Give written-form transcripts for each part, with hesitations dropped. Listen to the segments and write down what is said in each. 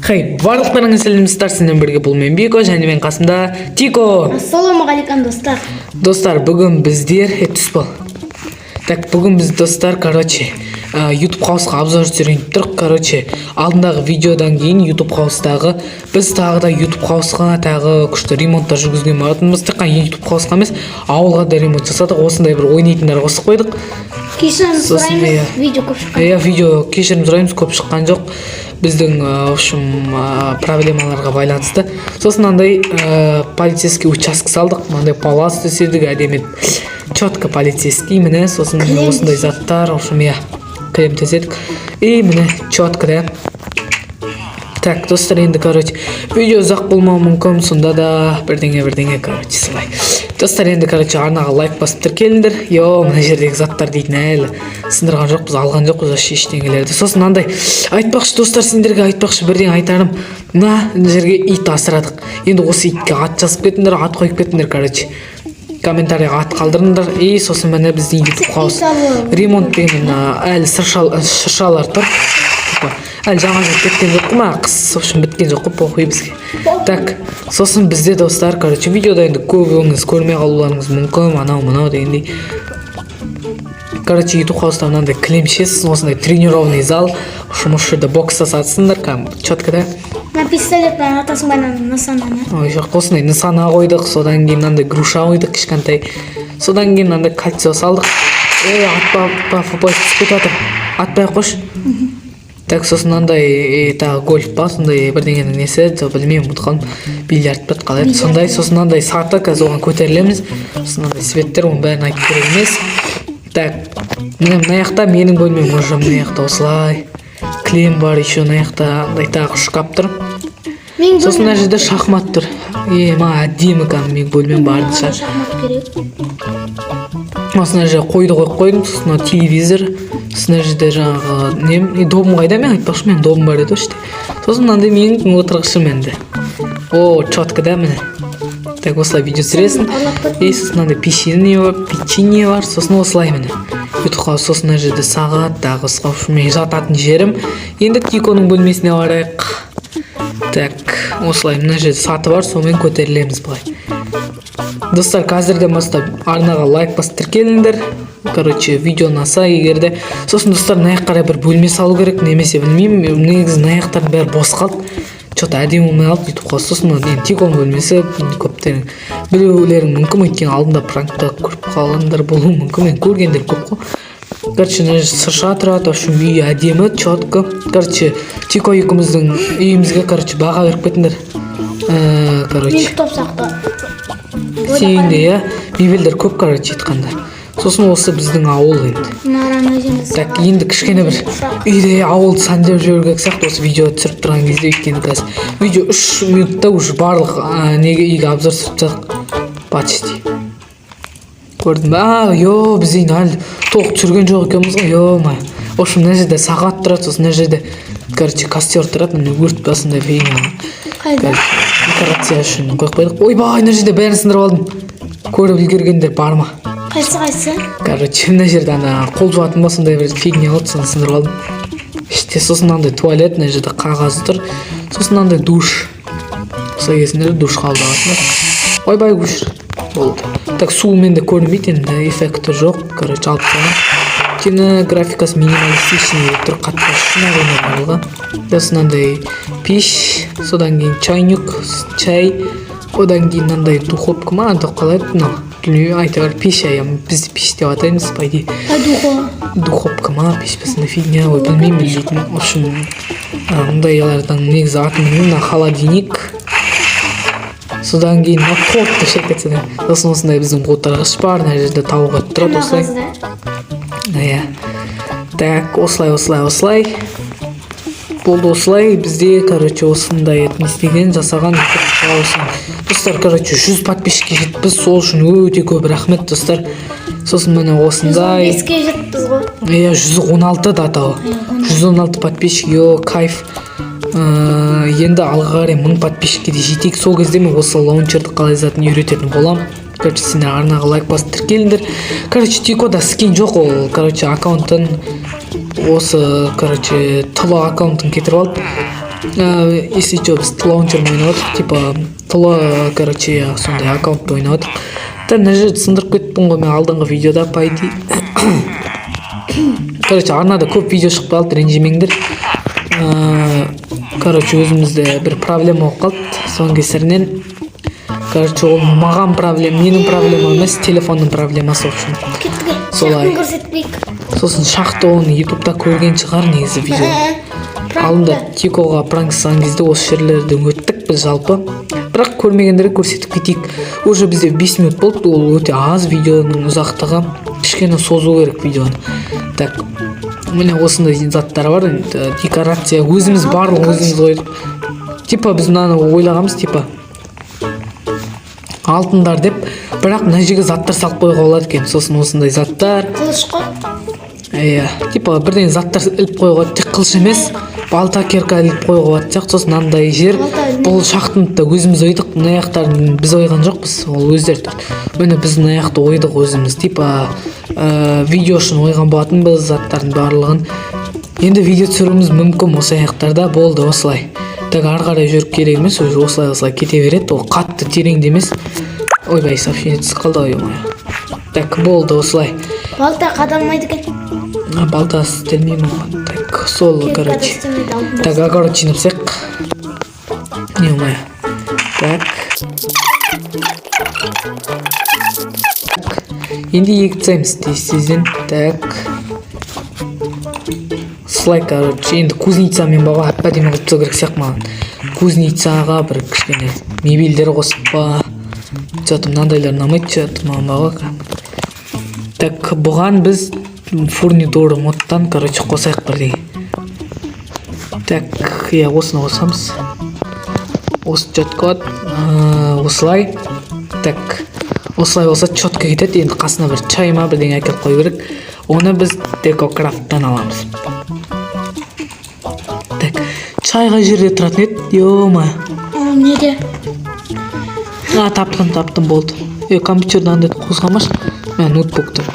Хей, барлықтарыңыз сәлеметсіздер, сіздермен бірге бұл мен Бико және мен қасымда Тико. Ассалаумағалейкум достар. Достар, бүгін біздер түс бол. Так, бүгін біз достар, YouTube хаусқа обзор түсірейін тұрық. Алдындағы видеодан кейін YouTube хаустағы біз тағы да YouTube хаусқа тағы күшті ремонттар жүргізген болатынбыз. Тек қана YouTube хаусқа емес, ауылға да ремонт жасадық. Осындай бір ойнайтындар қосып қойдық. Кешірім сұраймыз, видео көп шыққан. Видео кешірім сұраймыз, көп шыққан жоқ. Біздің проблемаларға байланысты. Сосын андай полицейский участок салдық. Мынандай палас төседік, әдемі четко полицейский, міне сосын осындай заттар, клем төседік. И міне четко, да. Так, достар, енді видео ұзақ болмауы мүмкін, сонда да бірдеңе солай. Достар, енді арнаға лайк басып тіркеліңдер. Мына жердегі заттар дейтін әлі сындырған жоқ, біз алған жоқ, біз ештеңелерді. Сосын андай айтпақшы, достар, сендерге айтпақшы бірден айтарым. Мына жерге ит асырадық. Енді осы итке ат жазып кетіңдер, ат қойып кетіңдер, комментарийға ат қалдырыңдар. И сосын міне біздің YouTube хаус ремонт деген әлі шыршалар тұр. Әлі жаңа жыл кеткен жоқ қой ма, қыс біткен жоқ қой, похуй бізге. Так, сосын бізде достар, видеода енді көбіңіз көрмей қалуларыңыз мүмкін, анау дегендей. YouTube хауста мынандай кілемшесіз, осындай тренировный зал, осы жерде бокста сатсыңдар, четко, да? На пистолеттен атасың байнан нысананы. Ой, жоқ, осындай нысана қойдық, содан кейін мынандай груша қойдық кішкентай. Содан кейін мынандай кольцо салдық. Атпа, футбол түсіп кетіп жатыр. Атпай қош. Так, сосын мынандай тағы гольф па, сондай бірдеңенің несі, білмеймін, ұмытып қалдым. Бильярд бет қалай. Сондай, сосын мынандай саты, қазір оған көтерілеміз. Сосын мынандай светтер, оның бәрін айтып керек емес. Так, мына жақта менің бөлмем уже, мына жақта осылай. Клем бар, еще мына жақта тағы шкаф тұр. Сосын мына жерде шахмат тұр. Әдемі менің бөлмем барынша. Осына жерде қойды қойдым, сосын телевизор. Сосын жерде жаңағы добым қайда, мен айтпақшы, мен добым бар еді өште. Сосын мынандай менің отырғышым енді. Четко, да, міне. Так, осылай видео түсіресің. Сосын мынандай печенье бар, сосын осылай міне. Сосын мына жерде сағат, тағы мен жататын жерім. Енді Тиконың бөлмесіне барайық. Так, осылай мына жерде саты бар, сонымен көтерілеміз былай. Достар, қазірден бастап арнаға лайк басып тіркеліңдер. Видеоны аса егерде. Сосын достар, мына қарай бір бөлме салу керек, немесе білмеймін, негізі мына жақтардың бәрі бос қалды. Что-то әдемі болмай қалды YouTube қос. Сосын Тиконың бөлмесі көптерін білулерің мүмкін, өйткені алдында пранкта көріп қалғандар болуы мүмкін, мен көргендер көп қой. Сырша тұрады, үй әдемі, четко. Тико екеуміздің үйімізге баға беріп кетіңдер. Мен кітап сақты. Сенде, мебелдер көп, айтқанда. Сосын осы біздің ауыл енді. Так, енді кішкене бір үйде ауылды сәндеп жүргек сияқты осы видео түсіріп тұрған кезде, өйткені қазір видео 3 минутта уже барлық неге үйге обзор түсіріп жатық. Почти. Көрдің ба? Біз енді әлі толық түсірген жоқ екенбіз ғой. Мына жерде сағат тұрады, сосын мына жерде костер тұрады, өрт басындай фигня. Қайда? Декорация үшін қойып қойдық. Ойбай, мына жерде бәрін сындырып алдым. Көріп үлгергендер бар ма? Қайсы? Мына жерде қол жуатын ба, сондай бір фигня алды, соны сындырып алдым. Сосын мынандай туалет, мына жерде қағаз тұр. Сосын мынандай душ. Осылай кезінде душ қалдығатындар. Ойбай, көшір. Болды. Так, суымен де көрінбейді, енді эффекті жоқ. Алып қойған. Өйткені графикасы минималистичный тұр, қатпашы барлығы. Сосын мынандай пеш, содан кейін чайник, чай, одан кейін мынандай духовка ма, қалайды, айтар пеш, бізді пеш деп атаймыз, пайде. Духовка ма, пеш басында фигня, білмеймін дейтін. В общем, мұндайлардан негізі атымның холодильник. Содан кейін торт шек кетсе. Сосын осындай біздің қолтарғыш бар, мына жерде тауық ет тұрады осылай. Так, осылай. Болды осылай, бізде, осындай етін істеген, жасаған. Достар, 100 подписчикке жетіппіз, сол үшін өте көп рахмет, достар. Сосын міне осындай. 115-ке жетіппіз ғой. 116 датау. 116 подписчик, кайф. Енді алғаре 1000 подписчикке де жетейік. Сол кезде мен осы лаунчерді қалай затын үйрететін болам. Сендер арнаға лайк басып тіркеліңдер. Тикода скин жоқ, ол аккаунттың осы тұлы аккаунтын кетіріп алды. Если что, біз лаунчермен ойнадық, типа короче, сондай аккаунтта ойнадық. Мына жерді сындырып кеттім ғой мен алдыңғы видеода, по идее. Короче, арнада көп видео шығып қалды, ренжімеңдер. Короче, өзімізде бір проблема болып қалды, соның кесірінен. Короче, ол маған проблема, менің проблема емес, телефонның проблемасы болып шын. Солай. Сосын шақты оны ютубта көрген шығар негізі видео. Алдында Тикоға пранк жасаған кезде осы жерлерден өттік біз жалпы. Бірақ көрмегендерге көрсетіп кетейік. Уже бізде 5 минут болды, ол өте аз видеоның ұзақтығы. Кішкене созу керек видеоны. Так, міне осындай заттар бар. Декорация өзіміз барлық өзіміз ойдық. Типа біз мынаны ойлағанбыз, типа алтындар деп, бірақ мына жерге заттар салып қоюға болады екен. Сосын осындай заттар. Қылыш қой. Типа бірден заттар іліп қоюға, тек қылыш емес, балта керка іліп қоюға болады сияқты. Сосын андай жер, бұл шақтыңды да өзіміз ойдық. Мына аяқтарын біз ойған жоқпыз, ол өздері тұр. Міне біз мына аяқты ойдық өзіміз. Типа видео үшін ойған болатынбыз заттардың барлығын. Енді видео түсіруіміз мүмкін осы аяқтарда. Болды осылай. Так, ары қарай жүріп керек емес, осылай кете береді. Ол қатты тереңде емес. Ойбай, сообщение түсіп қалды ғой. Так, болды осылай. Балта қадалмайды екен. Балта істелмейді ма? Так, сол, короче. Так, огород жинап сек. Не умай. Так. Енді егітсаймыз дейсізден. Так. Слай, короче, енді кузницамен баға әппәдемі қылып тастау керек сияқты маған. Кузницаға бір кішкене мебельдер қосып ба. Жатым мынандайлар ұнамайды, жатым маған баға. Так, бұған біз фурнитуры модтан, короче, қосайық бірдеңе. Так, осыны қосамыз. Осы четко, осылай. Так, осылай болса четко кетеді. Енді қасына бір чайма бірдеңе әкеліп қою керек. Оны біз декокрафттан аламыз. Так, чайға жерде тұратын еді, ема. Неде? Таптым болды. Компьютерді андай қозғамаш. Мен ноутбуктым.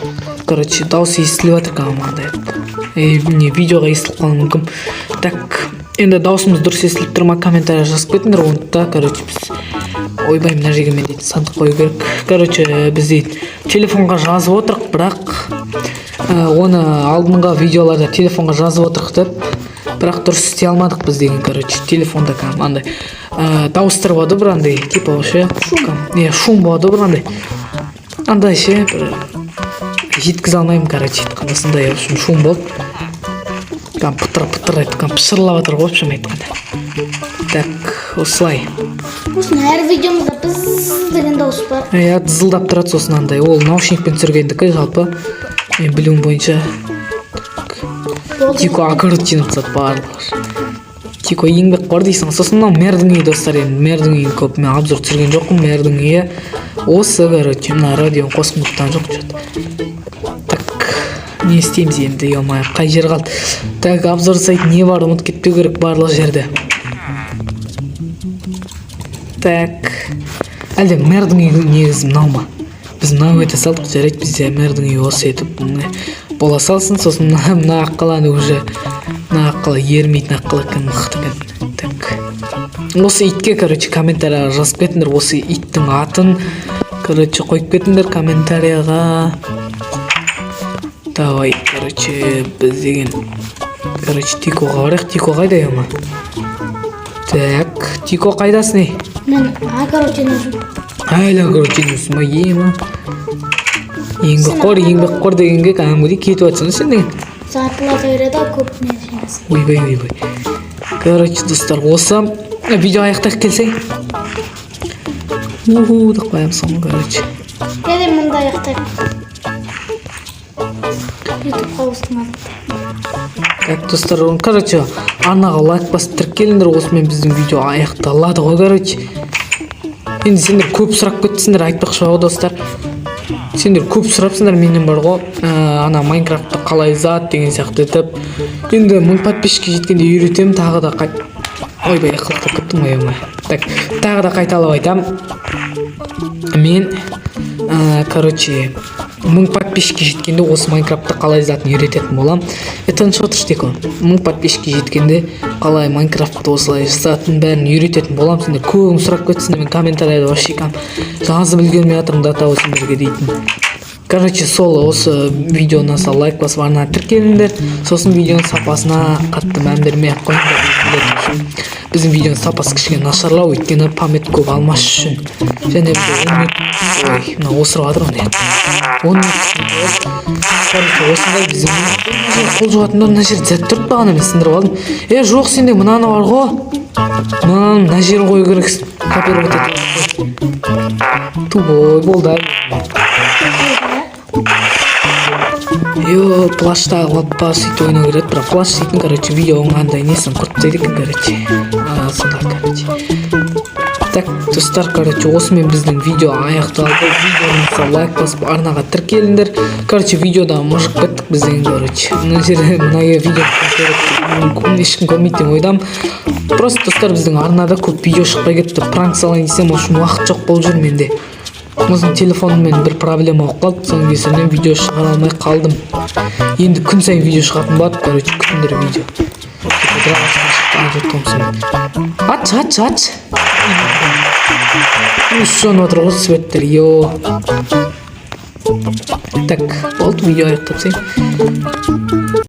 Короче, дауысы естіліп жатыр команда. Міне видеоға естіліп қалуы мүмкін. Так, енді даусымыз дұрыс естіліп тұр ма, комментария жазып кетіңдер. Онда, короче, біз ойбай мына жерге мен дейді сандық қою керек. Короче, біз дейді телефонға жазып отырық, бірақ оны алдыңғы видеоларда телефонға жазып отырық деп, бірақ дұрыс істей алмадық біз деген. Короче, телефонда андай дауыстар болады бір андай, типа вообще шум болады бір андай. Андай ше жеткізе алмаймын, короче, қандасындай шум болды. Пытыр айтқан, пышырлап жатыр, в общем айтқанда. Так, осылай. Осыны әр видеомызда біз деген дауыс бар. Дызылдап тұрады сосын андай. Ол наушникпен түсіргендікі жалпы. Мен білуім бойынша. Тико огород жинап тастады барлығы. Тико еңбек қор дейсің. Сосын мынау мэрдің үйі достар, енді мэрдің үйін көп мен обзор түсірген жоқпын. Мэрдің үйі осы, короче, мына радионы қосқым тұтқан жоқ жөт. Так, не істейміз енді, ема, қай жер қалды. Так, обзор сайт не бар, ұмыт кетпеу керек барлық жерде. Так, әлде мэрдің үйі негізі мынау ма? Біз мынау өте салдық, жарайды бізде мэрдің үйі осы етіп бола салсын. Сосын мына аққаланы уже мына аққала ермейтін аққала кім мықты кән. Так, осы итке, короче, комментарияға жазып кетіңдер. Осы иттің атын, короче, қойып кетіңдер комментарияға. Давай, короче, біз деген, короче, Тикоға барайық. Тико қайда ема? Так, Тико қайдасың не? Мен огород жинап. Әлі огород жинапсың ба, ема? Еңбек қор дегенге кәдімгідей кетіп жатсың сен деген. Зарплата береді, көп не жинасың. Ойбай. Короче, достар, осы видео аяқтайық келсей. Деп қоямын соны, короче. Келем мұнда аяқтайық. YouTube қауыстың алды. Так, достар, короче, арнаға лайк басып тіркеліңдер. Осымен біздің видео аяқталады ғой, короче. Енді сендер көп сұрақ көттісіңдер, айтпақшы ғой, достар. Сендер көп сұрапсыңдар менен бар ғой, ана Майнкрафтты қалай зат деген сияқты етіп. Енді 1000 подписчикке жеткенде үйретемін, тағы да ойбай, қылықтап кеттім ғой, ема. Так, тағы да қайталап айтам. Мен, короче, 1000 подписчикке жеткенде осы Майнкрафтты қалай жазатынын үйрететін болам. Тыныш отыршы Деко. 1000 подписчикке жеткенде қалай Майнкрафтты осылай жазатынын бәрін үйрететін болам. Сендер көбің сұрап кетсіңдер, мен комментарийда вообще жазып үлгермей жатырмын дата осындерге дейтін. Короче, сол осы видеоны лайк басып арнага тіркеліңдер. Сосын видеоның сапасына қатты мән бермей ақ қойыңдар. Біздің видеоның сапасы кішкене нашарлау, өйткені память көп алмас үшін. Және біз 10 минут, ой, мына осырып жатыр оны. 10 минут. Осындай біздің қол жуатындар мына жер зәт тұрып бағана мен сындырып алдым. Жоқ, сенде мынаны бар ғой. Мынаны мына жер қою керек. Копировать етіп. Тубой болды. Плашта лапа сөйтіп ойнау керек, бірақ плаш сөйтін, короче, видеоның қандай несін құрттайды екен, короче. Сонда, короче. Так, достар, короче, осымен біздің видео аяқталды. Видеоны лайк басып арнаға тіркеліңдер. Короче, видеода мұжық кеттік біздің, короче. Мына жерде мына видео ешкім көрмейді деп ойдам. Просто достар, біздің арнада көп видео шықпай кетті. Пранк салайын десем, үшін уақыт жоқ болып жүр менде. Өзім телефоныммен бір проблема болып қалды, соның кесірінен видео шығара алмай қалдым. Енді күн сайын видео шығатын болады, короче, күтіңдер видео. Ач. Жанып отыр ғой светтер, Так, болды, видео аяқтап